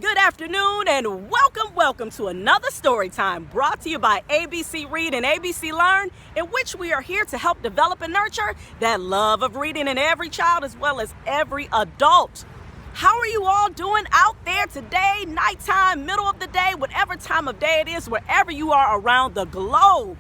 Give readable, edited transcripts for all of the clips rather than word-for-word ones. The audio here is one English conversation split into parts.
Good afternoon, and welcome to another story time brought to you by ABC Read and ABC Learn, in which we are here to help develop and nurture that love of reading in every child as well as every adult. How are you all doing out there today, nighttime, middle of the day, whatever time of day it is, wherever you are around the globe?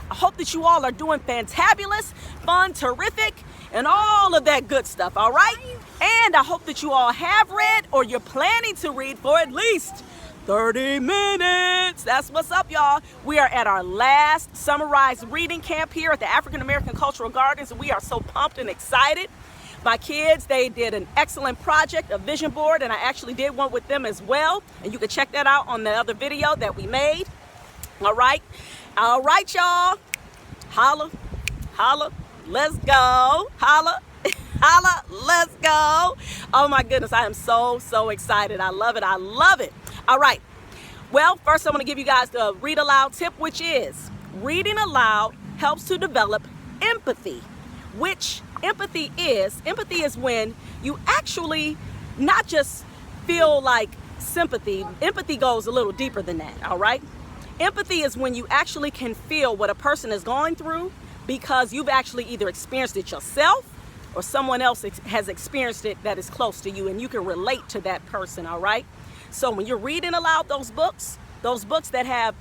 I hope that you all are doing fantabulous, fun, terrific, and all of that good stuff, all right? And I hope that you all have read or you're planning to read for at least 30 minutes. That's what's up, y'all. We are at our last summarized reading camp here at the African American Cultural Gardens, and we are so pumped and excited. My kids, they did an excellent project, a vision board, and I actually did one with them as well. And you can check that out on the other video that we made. All right, y'all. Holla. Let's go. Holla, let's go. Oh my goodness, I am so excited. I love it. All right. Well, first I'm going to give you guys the read aloud tip, which is reading aloud helps to develop empathy. Which empathy is when you actually not just feel like sympathy. Empathy goes a little deeper than that, all right? Empathy is when you actually can feel what a person is going through because you've actually either experienced it yourself or someone else has experienced it that is close to you, and you can relate to that person, all right? So when you're reading aloud those books that have,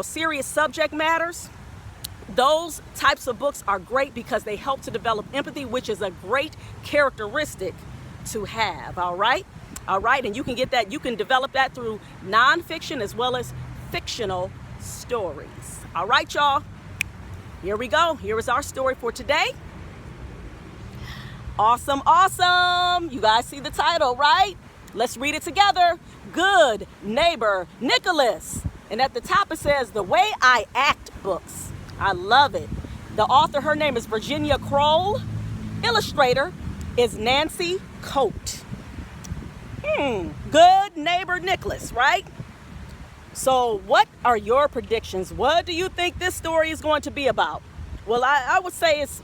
serious subject matters, those types of books are great because they help to develop empathy, which is a great characteristic to have, all right? All right, and you can develop that through nonfiction as well as fictional stories. All right, y'all. Here we go. Here is our story for today. Awesome. You guys see the title, right? Let's read it together. Good Neighbor Nicholas. And at the top it says, The Way I Act Books. I love it. The author, her name is Virginia Kroll. Illustrator is Nancy Coate. Good Neighbor Nicholas, right? So what are your predictions? What do you think this story is going to be about? Well, I would say it's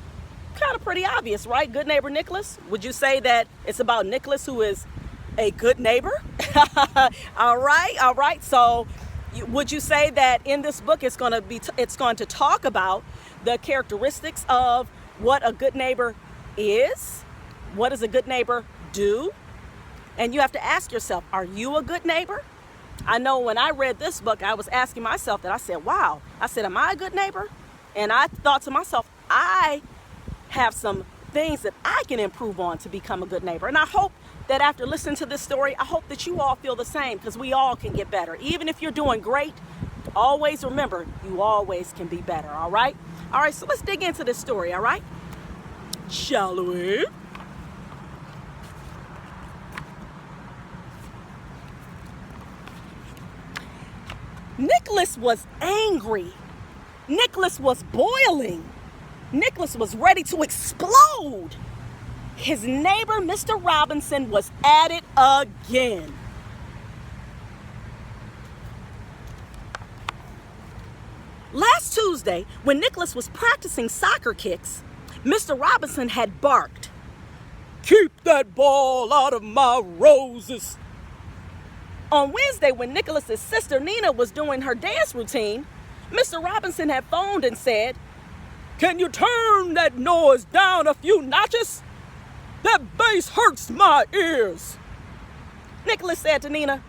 kind of pretty obvious, right? Good Neighbor Nicholas. Would you say that it's about Nicholas, who is a good neighbor? All right. So would you say that in this book it's going to talk about the characteristics of what a good neighbor is? What does a good neighbor do? And you have to ask yourself, are you a good neighbor? I know when I read this book, I was asking myself that. I said, wow. I said, am I a good neighbor? And I thought to myself, I have some things that I can improve on to become a good neighbor. And I hope that after listening to this story, I hope that you all feel the same, because we all can get better. Even if you're doing great, always remember, you always can be better, all right? All right, so let's dig into this story, all right? Shall we? Nicholas was angry. Nicholas was boiling. Nicholas was ready to explode. His neighbor, Mr. Robinson, was at it again. Last Tuesday, when Nicholas was practicing soccer kicks, Mr. Robinson had barked, "Keep that ball out of my roses." On Wednesday, when Nicholas's sister Nina was doing her dance routine, Mr. Robinson had phoned and said, "Can you turn that noise down a few notches? That bass hurts my ears." Nicholas said to Nina,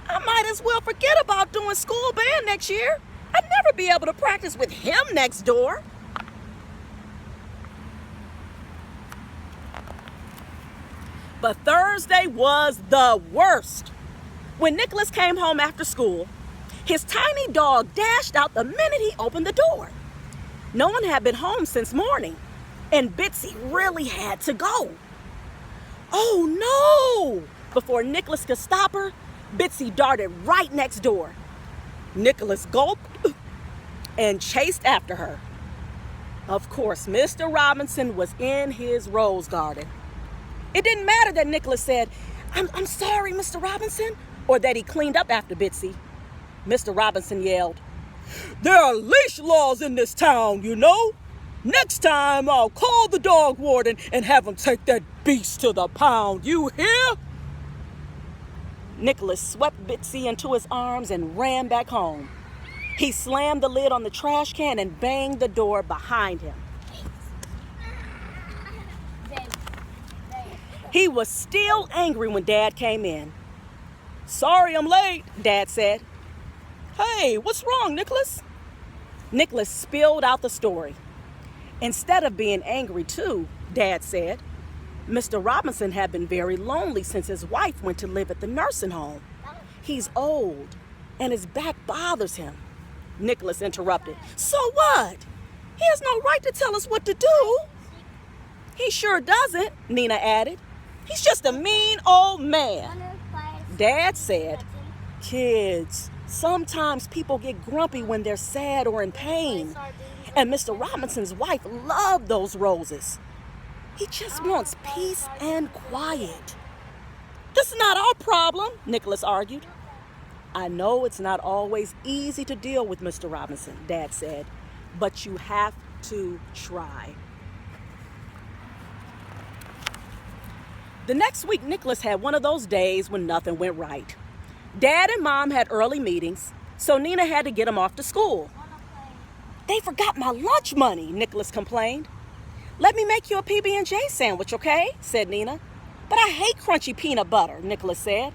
"I might as well forget about doing school band next year. I'd never be able to practice with him next door." But Thursday was the worst. When Nicholas came home after school, his tiny dog dashed out the minute he opened the door. No one had been home since morning, and Bitsy really had to go. Oh no! Before Nicholas could stop her, Bitsy darted right next door. Nicholas gulped and chased after her. Of course, Mr. Robinson was in his rose garden. It didn't matter that Nicholas said, I'm sorry, Mr. Robinson," or that he cleaned up after Bitsy. Mr. Robinson yelled, "There are leash laws in this town, you know. Next time I'll call the dog warden and have him take that beast to the pound. You hear?" Nicholas swept Bitsy into his arms and ran back home. He slammed the lid on the trash can and banged the door behind him. He was still angry when Dad came in. "Sorry I'm late," Dad said. "Hey, what's wrong, Nicholas?" Nicholas spilled out the story. Instead of being angry too, Dad said, Mr. Robinson had been very lonely since his wife went to live at the nursing home. He's old, and his back bothers him. Nicholas interrupted. "So what? He has no right to tell us what to do." "He sure doesn't," Nina added. "He's just a mean old man." Dad said, "Kids, sometimes people get grumpy when they're sad or in pain. And Mr. Robinson's wife loved those roses. He just wants peace and quiet." "That's not our problem," Nicholas argued. "I know it's not always easy to deal with Mr. Robinson," Dad said, "but you have to try." The next week, Nicholas had one of those days when nothing went right. Dad and Mom had early meetings, so Nina had to get him off to school. "They forgot my lunch money," Nicholas complained. "Let me make you a PB&J sandwich, okay?" said Nina. "But I hate crunchy peanut butter," Nicholas said.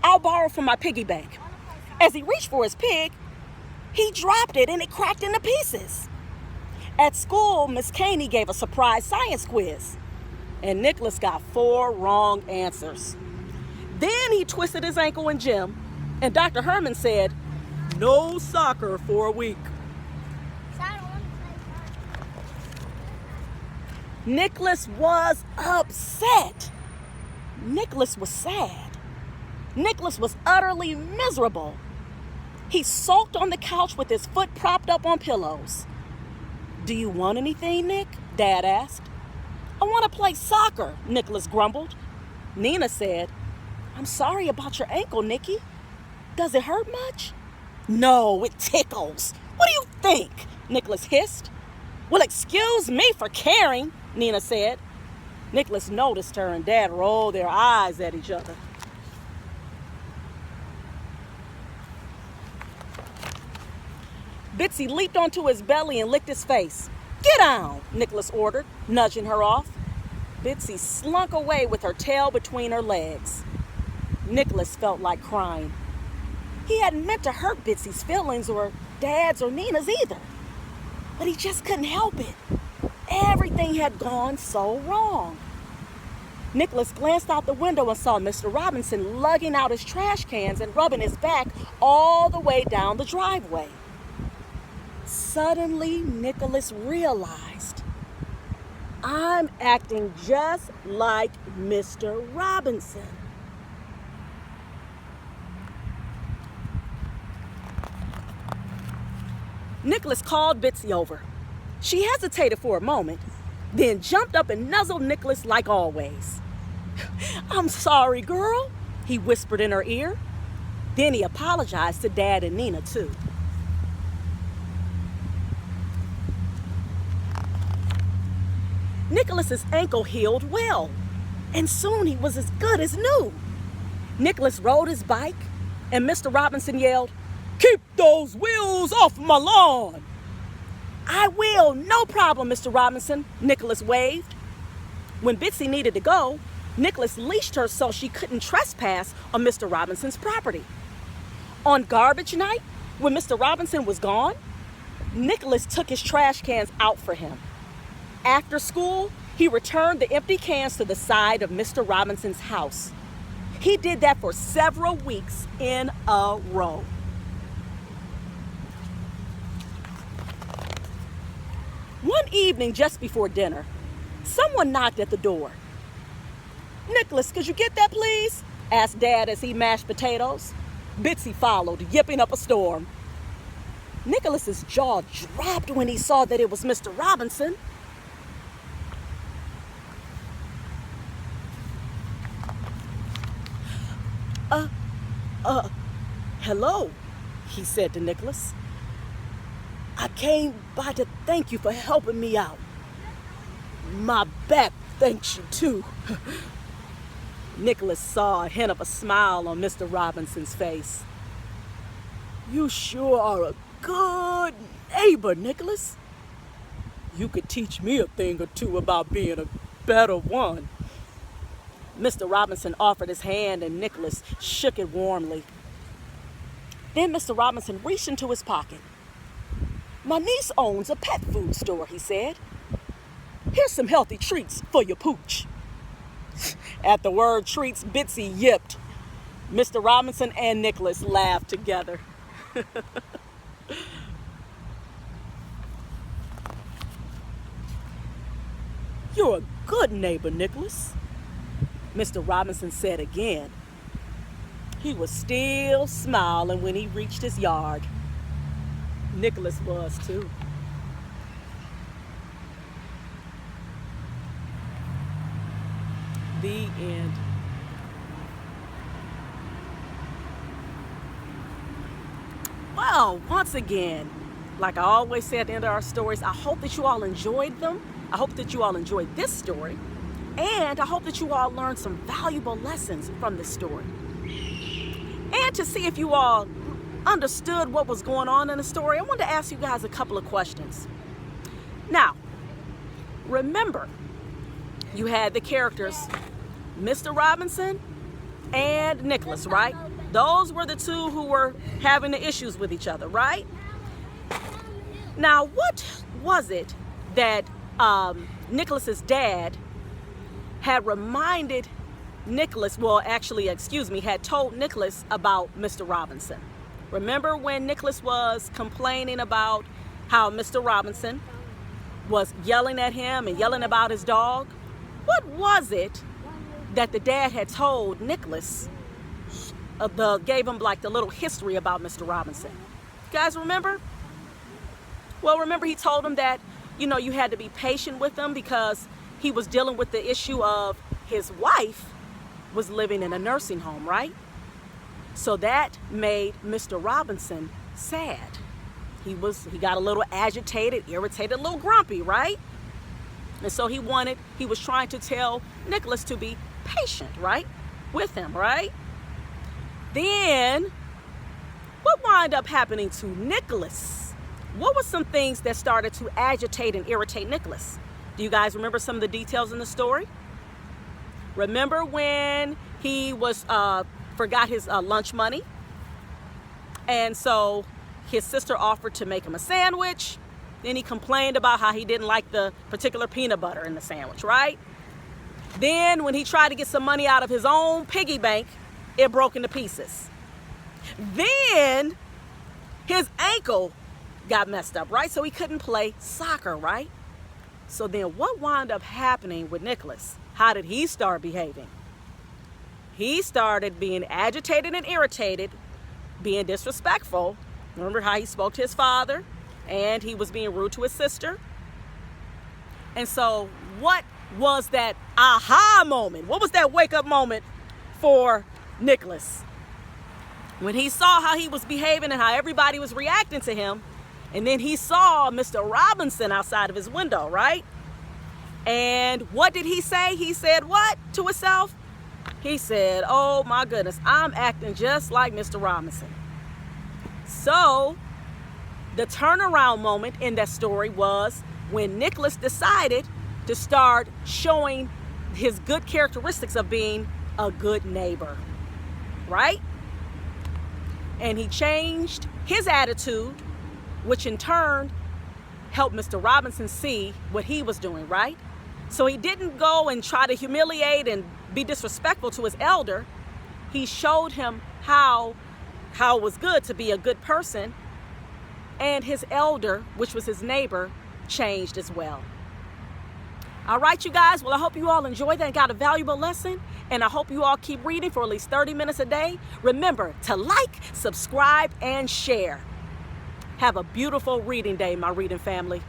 "I'll borrow from my piggy bank." As he reached for his pig, he dropped it and it cracked into pieces. At school, Miss Caney gave a surprise science quiz, and Nicholas got 4 wrong answers. Then he twisted his ankle in gym, and Dr. Herman said, "No soccer for a week." Nicholas was upset. Nicholas was sad. Nicholas was utterly miserable. He sulked on the couch with his foot propped up on pillows. "Do you want anything, Nick?" Dad asked. "I want to play soccer," Nicholas grumbled. Nina said, "I'm sorry about your ankle, Nicky. Does it hurt much?" "No, it tickles. What do you think?" Nicholas hissed. "Well, excuse me for caring," Nina said. Nicholas noticed her and Dad rolled their eyes at each other. Bitsy leaped onto his belly and licked his face. "Get down," Nicholas ordered, nudging her off. Bitsy slunk away with her tail between her legs. Nicholas felt like crying. He hadn't meant to hurt Bitsy's feelings or Dad's or Nina's either. But he just couldn't help it. Everything had gone so wrong. Nicholas glanced out the window and saw Mr. Robinson lugging out his trash cans and rubbing his back all the way down the driveway. Suddenly, Nicholas realized, I'm acting just like Mr. Robinson. Nicholas called Bitsy over. She hesitated for a moment, then jumped up and nuzzled Nicholas like always. "I'm sorry, girl," he whispered in her ear. Then he apologized to Dad and Nina, too. Nicholas's ankle healed well, and soon he was as good as new. Nicholas rode his bike, and Mr. Robinson yelled, "Keep those wheels off my lawn!" "I will, no problem, Mr. Robinson," Nicholas waved. When Bitsy needed to go, Nicholas leashed her so she couldn't trespass on Mr. Robinson's property. On garbage night, when Mr. Robinson was gone, Nicholas took his trash cans out for him. After school, he returned the empty cans to the side of Mr. Robinson's house. He did that for several weeks in a row. One evening just before dinner, someone knocked at the door. "Nicholas, could you get that, please?" asked Dad as he mashed potatoes. Bitsy followed, yipping up a storm. Nicholas's jaw dropped when he saw that it was Mr. Robinson. Hello," he said to Nicholas. "I came by to thank you for helping me out. My back thanks you too." Nicholas saw a hint of a smile on Mr. Robinson's face. "You sure are a good neighbor, Nicholas. You could teach me a thing or two about being a better one." Mr. Robinson offered his hand and Nicholas shook it warmly. Then Mr. Robinson reached into his pocket. "My niece owns a pet food store," he said. "Here's some healthy treats for your pooch." At the word treats, Bitsy yipped. Mr. Robinson and Nicholas laughed together. "You're a good neighbor, Nicholas," Mr. Robinson said again. He was still smiling when he reached his yard. Nicholas was too. The end. Well, once again, like I always say at the end of our stories, I hope that you all enjoyed them. I hope that you all enjoyed this story. And I hope that you all learned some valuable lessons from this story. And to see if you all understood what was going on in the story, I wanted to ask you guys a couple of questions. Now, remember, you had the characters Mr. Robinson and Nicholas, right? Those were the two who were having the issues with each other, right? Now, what was it that Nicholas's dad had reminded Nicholas, had told Nicholas about Mr. Robinson? Remember when Nicholas was complaining about how Mr. Robinson was yelling at him and yelling about his dog? What was it that the dad had told Nicholas, gave him like the little history about Mr. Robinson? You guys remember? Well, remember he told him that, you had to be patient with him because he was dealing with the issue of his wife was living in a nursing home, right? So that made Mr. Robinson sad. He got a little agitated, irritated, a little grumpy, right? And so he was trying to tell Nicholas to be patient, right? With him, right? Then, what wound up happening to Nicholas? What were some things that started to agitate and irritate Nicholas? Do you guys remember some of the details in the story? Remember when he forgot his lunch money? And so his sister offered to make him a sandwich. Then he complained about how he didn't like the particular peanut butter in the sandwich, right? Then when he tried to get some money out of his own piggy bank, it broke into pieces. Then his ankle got messed up, right? So he couldn't play soccer, right? So then what wound up happening with Nicholas? How did he start behaving? He started being agitated and irritated, being disrespectful. Remember how he spoke to his father, and he was being rude to his sister? And so what was that aha moment? What was that wake-up moment for Nicholas? When he saw how he was behaving and how everybody was reacting to him, and then he saw Mr. Robinson outside of his window, right? And what did he say? He said what to himself? He said, "Oh my goodness, I'm acting just like Mr. Robinson." So the turnaround moment in that story was when Nicholas decided to start showing his good characteristics of being a good neighbor, right? And he changed his attitude, which in turn helped Mr. Robinson see what he was doing, right? So he didn't go and try to humiliate and be disrespectful to his elder. He showed him how it was good to be a good person. And his elder, which was his neighbor, changed as well. All right, you guys. Well, I hope you all enjoyed that and got a valuable lesson. And I hope you all keep reading for at least 30 minutes a day. Remember to like, subscribe, and share. Have a beautiful reading day, my reading family.